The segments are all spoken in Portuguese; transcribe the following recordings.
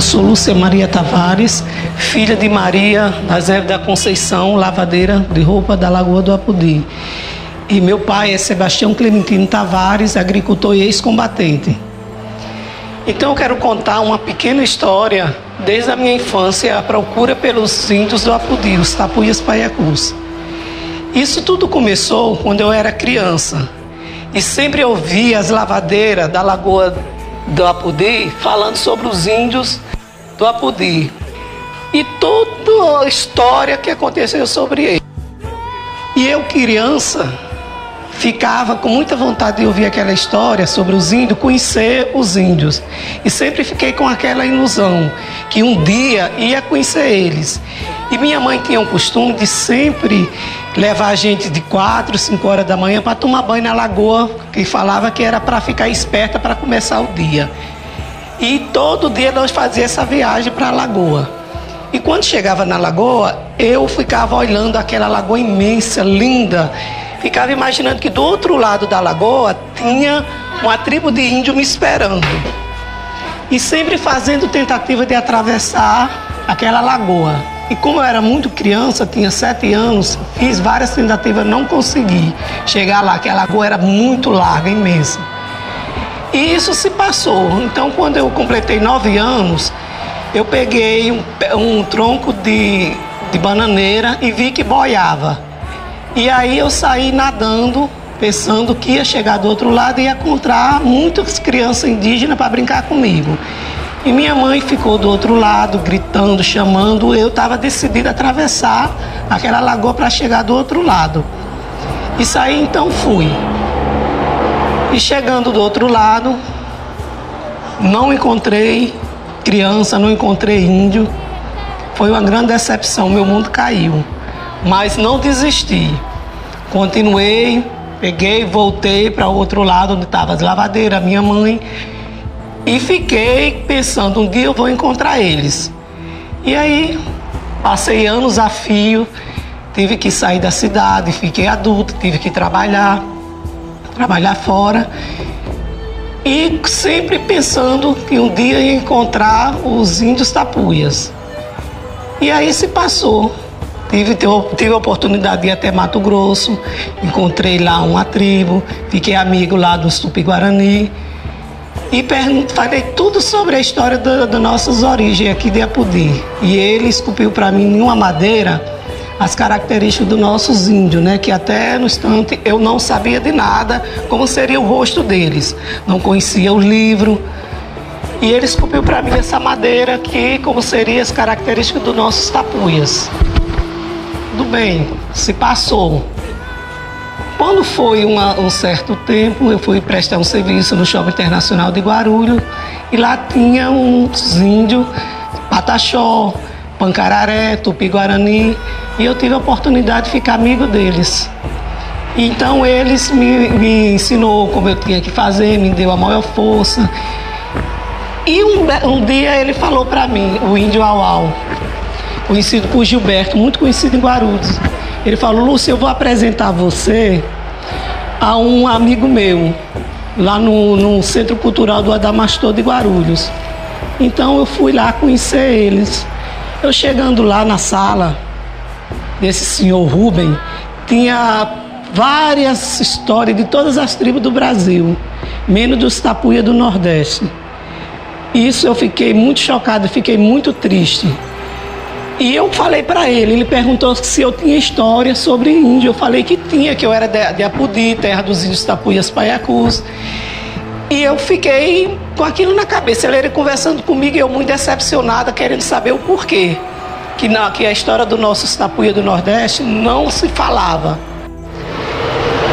sou Lúcia Maria Tavares, filha de Maria Nazé da Conceição, lavadeira de roupa da Lagoa do Apudi. E meu pai é Sebastião Clementino Tavares, agricultor e ex-combatente. Então eu quero contar uma pequena história desde a minha infância, a procura pelos índios do Apudi, os Tapuias Paiacus. Isso tudo começou quando eu era criança e sempre ouvia as lavadeiras da Lagoa do Apudi falando sobre os índios do Apudi e toda a história que aconteceu sobre eles. E eu, criança, ficava com muita vontade de ouvir aquela história sobre os índios, conhecer os índios. E sempre fiquei com aquela ilusão que um dia ia conhecer eles. E minha mãe tinha o costume de sempre levar a gente de 4, 5 horas da manhã para tomar banho na lagoa, que falava que era para ficar esperta para começar o dia. E todo dia nós fazíamos essa viagem para a lagoa. E quando chegava na lagoa, eu ficava olhando aquela lagoa imensa, linda. Ficava imaginando que do outro lado da lagoa tinha uma tribo de índio me esperando. E sempre fazendo tentativa de atravessar aquela lagoa. E como eu era muito criança, tinha 7 anos, fiz várias tentativas, não consegui chegar lá, que a lagoa era muito larga, imensa. E isso se passou. Então, quando eu completei 9 anos, eu peguei um tronco de bananeira e vi que boiava. E aí eu saí nadando, pensando que ia chegar do outro lado e ia encontrar muitas crianças indígenas para brincar comigo. E minha mãe ficou do outro lado, gritando, chamando. Eu estava decidida a atravessar aquela lagoa para chegar do outro lado. E saí, então fui. E chegando do outro lado, não encontrei criança, não encontrei índio. Foi uma grande decepção, meu mundo caiu. Mas não desisti. Continuei, peguei, voltei para o outro lado onde estavam as lavadeiras, minha mãe. E fiquei pensando, um dia eu vou encontrar eles. E aí, passei anos a fio, tive que sair da cidade, fiquei adulto, tive que trabalhar fora. E sempre pensando que um dia ia encontrar os índios tapuias. E aí se passou. Tive a oportunidade de ir até Mato Grosso, encontrei lá uma tribo, fiquei amigo lá dos Tupi-Guarani. E falei tudo sobre a história das nossas origens aqui de Apudi. E ele esculpiu para mim em uma madeira as características dos nossos índios, né? Que até no instante eu não sabia de nada, como seria o rosto deles. Não conhecia o livro. E ele esculpiu para mim essa madeira que como seriam as características dos nossos tapuias. Tudo bem, se passou. Quando foi um certo tempo, eu fui prestar um serviço no Shopping Internacional de Guarulhos e lá tinha uns índios, Pataxó, Pancararé, Tupi-Guarani, e eu tive a oportunidade de ficar amigo deles. Então eles me ensinou como eu tinha que fazer, me deu a maior força. E um dia ele falou para mim, o índio Auau, conhecido por Gilberto, muito conhecido em Guarulhos. Ele falou, Lúcia, eu vou apresentar você a um amigo meu, lá no Centro Cultural do Adamastor de Guarulhos. Então eu fui lá conhecer eles. Eu chegando lá na sala desse senhor Rubem, tinha várias histórias de todas as tribos do Brasil, menos dos tapuias do Nordeste. Isso eu fiquei muito chocado, fiquei muito triste. E eu falei para ele perguntou se eu tinha história sobre índio. Eu falei que tinha, que eu era de Apudi, terra dos índios Tapuias Paiacus. E eu fiquei com aquilo na cabeça. Ele conversando comigo e eu muito decepcionada, querendo saber o porquê. Que a história dos nossos Tapuias do Nordeste não se falava.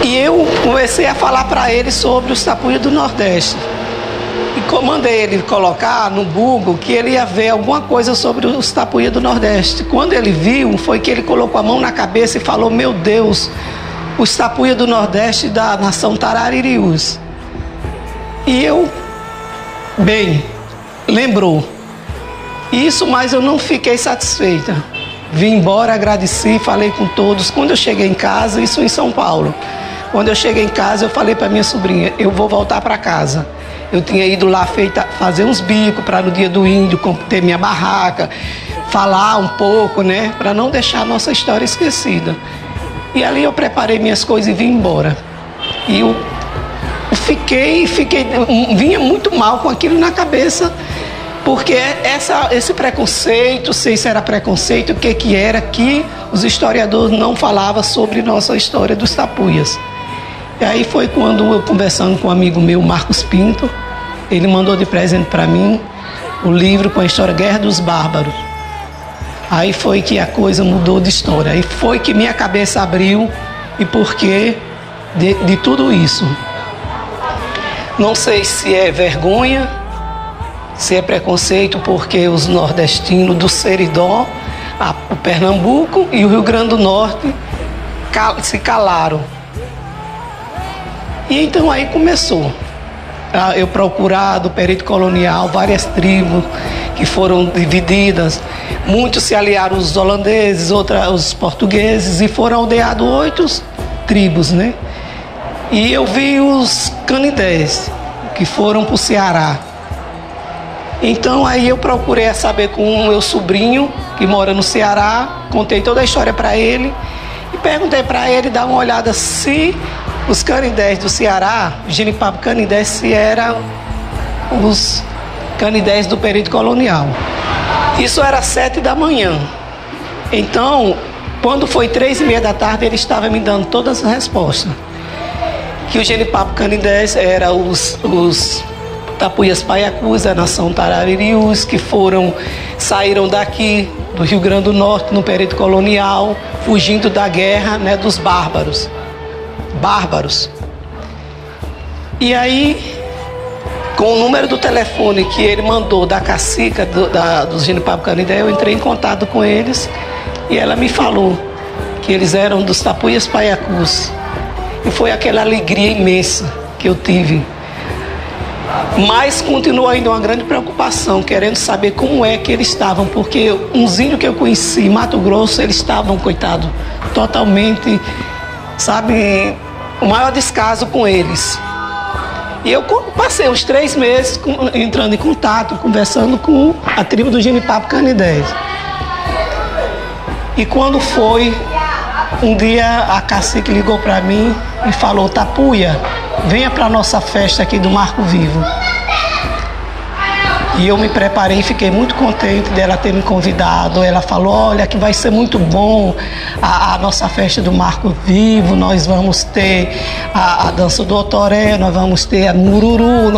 E eu comecei a falar para ele sobre os Tapuias do Nordeste. E mandei ele colocar no Google que ele ia ver alguma coisa sobre os Tapuias do Nordeste. Quando ele viu, foi que ele colocou a mão na cabeça e falou, meu Deus, os Tapuias do Nordeste da nação Tararirius. E eu, bem, lembrou. Isso, mas eu não fiquei satisfeita. Vim embora, agradeci, falei com todos. Quando eu cheguei em casa, isso em São Paulo, quando eu cheguei em casa, eu falei para minha sobrinha, eu vou voltar para casa. Eu tinha ido lá fazer uns bicos para no dia do índio ter minha barraca, falar um pouco, né? Para não deixar a nossa história esquecida. E ali eu preparei minhas coisas e vim embora. E eu vinha muito mal com aquilo na cabeça, porque esse preconceito, sei se era preconceito, o que era, que os historiadores não falavam sobre nossa história dos tapuias. E aí foi quando eu, conversando com um amigo meu, Marcos Pinto, ele mandou de presente para mim o livro com a história Guerra dos Bárbaros. Aí foi que a coisa mudou de história. Aí foi que minha cabeça abriu e porquê de tudo isso. Não sei se é vergonha, se é preconceito, porque os nordestinos do Seridó, o Pernambuco e o Rio Grande do Norte se calaram. E então aí começou. Eu procurar do período colonial várias tribos que foram divididas. Muitos se aliaram os holandeses, outros os portugueses, e foram aldeados 8 tribos, né? E eu vi os canidés, que foram para o Ceará. Então aí eu procurei saber com o meu sobrinho, que mora no Ceará, contei toda a história para ele e perguntei para ele dar uma olhada se os canidés do Ceará, Genipapo Canidés, se eram os canidés do período colonial. Isso era 7 da manhã. Então, quando foi 3h30 da tarde, ele estava me dando todas as respostas. Que o Genipapo Canidés era os Tapuias Paiacus, a nação Tararirius, que saíram daqui do Rio Grande do Norte no período colonial, fugindo da guerra, né, dos bárbaros. E aí, com o número do telefone que ele mandou da cacica dos Genipapo Canidé, eu entrei em contato com eles e ela me falou que eles eram dos Tapuias Paiacus. E foi aquela alegria imensa que eu tive. Mas continua ainda uma grande preocupação, querendo saber como é que eles estavam, porque uns índios que eu conheci em Mato Grosso, eles estavam, coitados, totalmente, sabe, o maior descaso com eles. E eu passei os 3 meses entrando em contato, conversando com a tribo do Genipapo Canidés. E quando foi, um dia a cacique ligou para mim e falou: Tapuia, venha para a nossa festa aqui do Marco Vivo. E eu me preparei e fiquei muito contente dela ter me convidado. Ela falou: olha, que vai ser muito bom a nossa festa do Marco Vivo. Nós vamos ter a dança do Otoré, nós vamos ter a Mururu,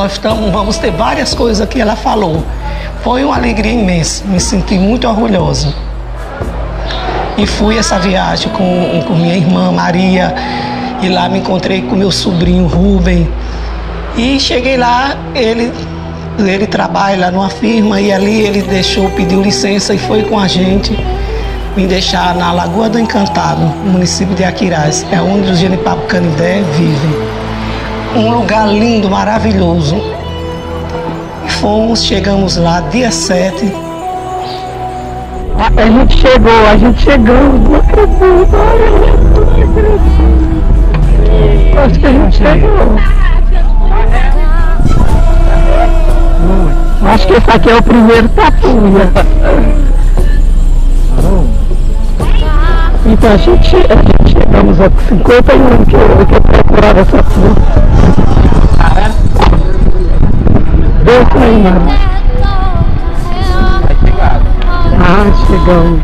vamos ter várias coisas que ela falou. Foi uma alegria imensa, me senti muito orgulhosa. E fui essa viagem com minha irmã Maria, e lá me encontrei com meu sobrinho Rubem. E cheguei lá, ele trabalha numa firma, e ali ele pediu licença e foi com a gente me deixar na Lagoa do Encantado, no município de Aquiraz. É onde os Genipapo Canidé vivem. Um lugar lindo, maravilhoso. Chegamos lá dia 7. A gente chegou, não acredito. Acho que a gente chegou. Acho que esse aqui é o primeiro Tapuia. Então a gente chegamos a 51 anos que eu procurava essa rua. Deixa aí, mano. Ah, chegamos.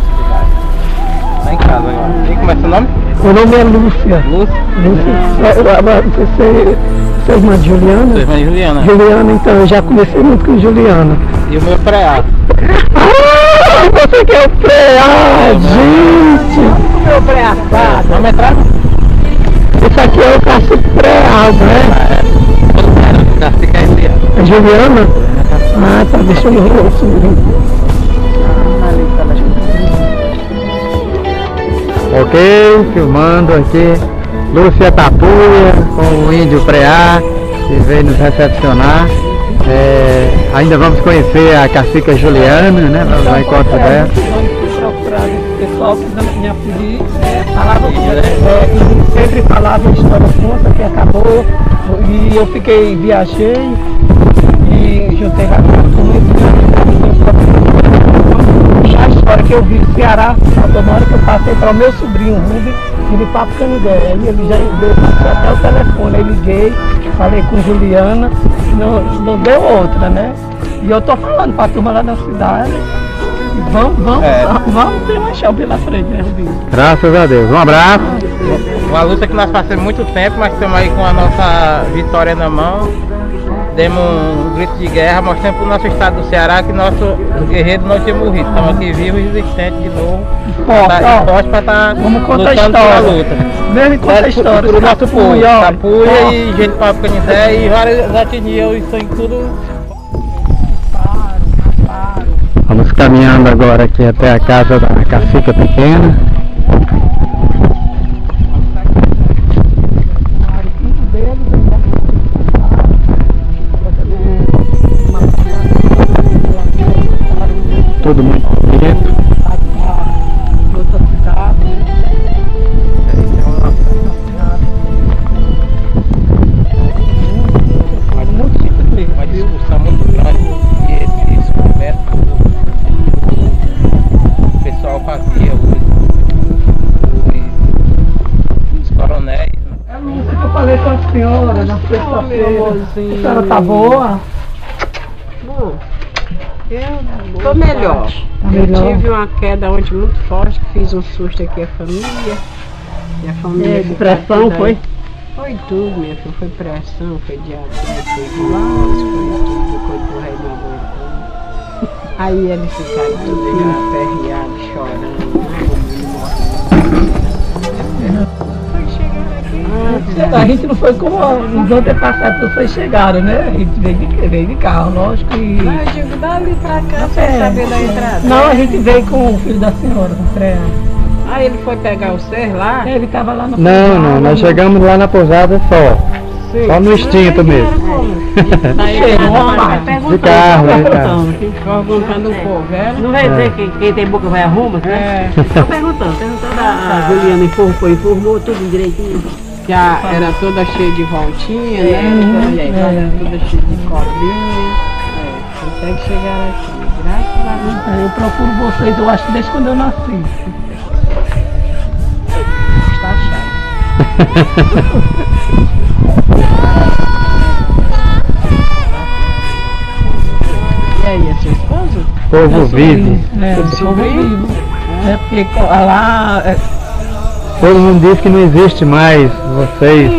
Tá em casa agora. E como é seu nome? Meu nome é Lúcia. Sua irmã de Juliana? Sua irmã de Juliana. Juliana, então eu já comecei muito com Juliana. E o meu pré-A. Ah, você quer o pré-A, gente! O meu pré-A. Vamos entrar? Esse aqui é o cacique pré-A, né? Cacique é esse. A Juliana? Ah, tá, deixa eu subir. Ok, filmando aqui Lúcia Tapuia com o índio Preá, que veio nos recepcionar. Ainda vamos conhecer a cacica Juliana, né? Vamos ao encontro dela. O pessoal que não me acudir, sempre falava a história conta que acabou, e eu viajei, e juntei com a história que eu vi no Ceará, uma hora que eu passei para o meu sobrinho, Rubens, de Papo Canindé. Aí ele já veio até o telefone, aí liguei, falei com Juliana, não deu outra, né? E eu tô falando para a turma lá da cidade. Vamos ter uma chão pela frente, né, Rubinho? Graças a Deus. Um abraço. Uma luta que nós passamos muito tempo, mas estamos aí com a nossa vitória na mão. Demos um grito de guerra, mostrando para o nosso estado do Ceará que nosso guerreiro não tinha morrido. Estamos aqui vivos e resistentes de novo. Forte para estar lutando pela luta. Mesmo conta a história. Para o nosso povo. Tapuia e gente de Papo Canindé e várias etnias, isso em tudo. Vamos caminhando agora aqui até a casa da Cacica Pequena. Tudo muito bonito. Uma discussão muito grande que esse conversa o pessoal fazia, os coronéis. É isso que eu falei com a senhora na sexta-feira. A senhora tá boa? Bom, eu tô melhor. Eu tive uma queda ontem muito forte, que fiz um susto aqui à família. E a família depressão foi? Foi tudo, minha filha. Foi pressão, foi diabetes, foi glicose, foi tudo, foi do rei não aguentando. Aí eles ficaram tudo aperreados, chorando. A gente não foi como os antepassados, vocês chegaram, né? A gente veio de carro, lógico. E... Não, eu digo, dali pra cá, sem saber da entrada. Não, a gente veio com o filho da senhora, com o Freia. Aí ele foi pegar o ser lá? Ele tava lá na pousada. Não, nós chegamos lá na pousada só. Sim. Só no instinto mesmo. De carro, perguntando um pouco, não vai dizer que quem tem boca vai arruma, né? Tô perguntando a Juliana informou tudo direitinho. Que era toda cheia de voltinha, né? Toda cheia de cobrinha. Até que chegaram aqui, graças a Deus. Eu procuro vocês, eu acho que desde quando eu nasci. Está chato. E aí, a sua esposa? Povo vivo. Povo vivo. É porque lá... Todo mundo diz que não existe mais vocês,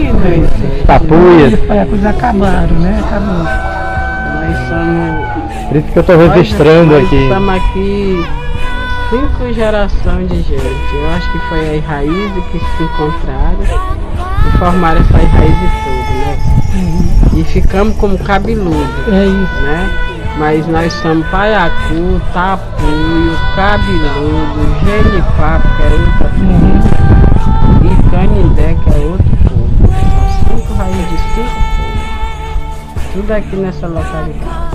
tapuias. As coisas acabaram, né? Acabou. Nós somos... Por isso que eu estou registrando aqui. Nós estamos aqui 5 gerações de gente. Eu acho que foi a Raiz que se encontraram e formaram essa raiz toda, né? E ficamos como cabeludo. É isso. Né? Mas nós somos Paiacu, Tapuio, Cabeludo, Genipapo, que é outra coisa. E Canindé, que é outro povo. São 5 raízes de 5 povos. Tudo aqui nessa localidade.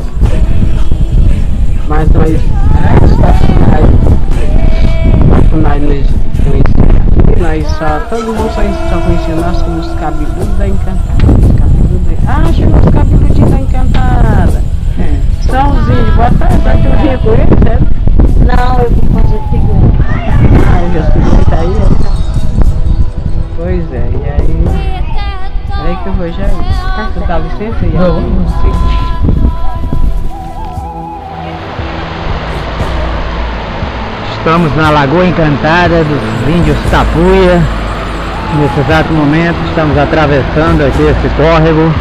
Mas nós, todo mundo só conhecia nós como os cabeludos da Encantada. Chegou os cabeludinhos da Encantada. São os índios, boa tarde, vai ter um rio com eles, certo? Não, eu vou fazer figura. O Jacirino tá aí, Pois é, e aí... Aí que eu vou já ir. Você dá licença aí? Estamos na Lagoa Encantada dos Índios Tapuia. Nesse exato momento estamos atravessando aqui esse córrego.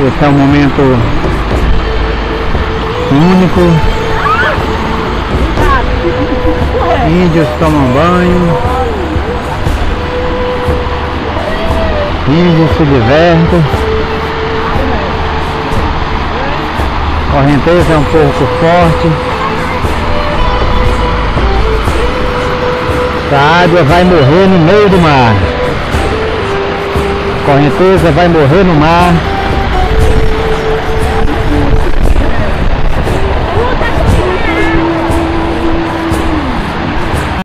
Esse é um momento único. Índios tomam banho. Índios se divertem. Correnteza é um pouco forte. Essa água vai morrer no meio do mar. Correnteza vai morrer no mar.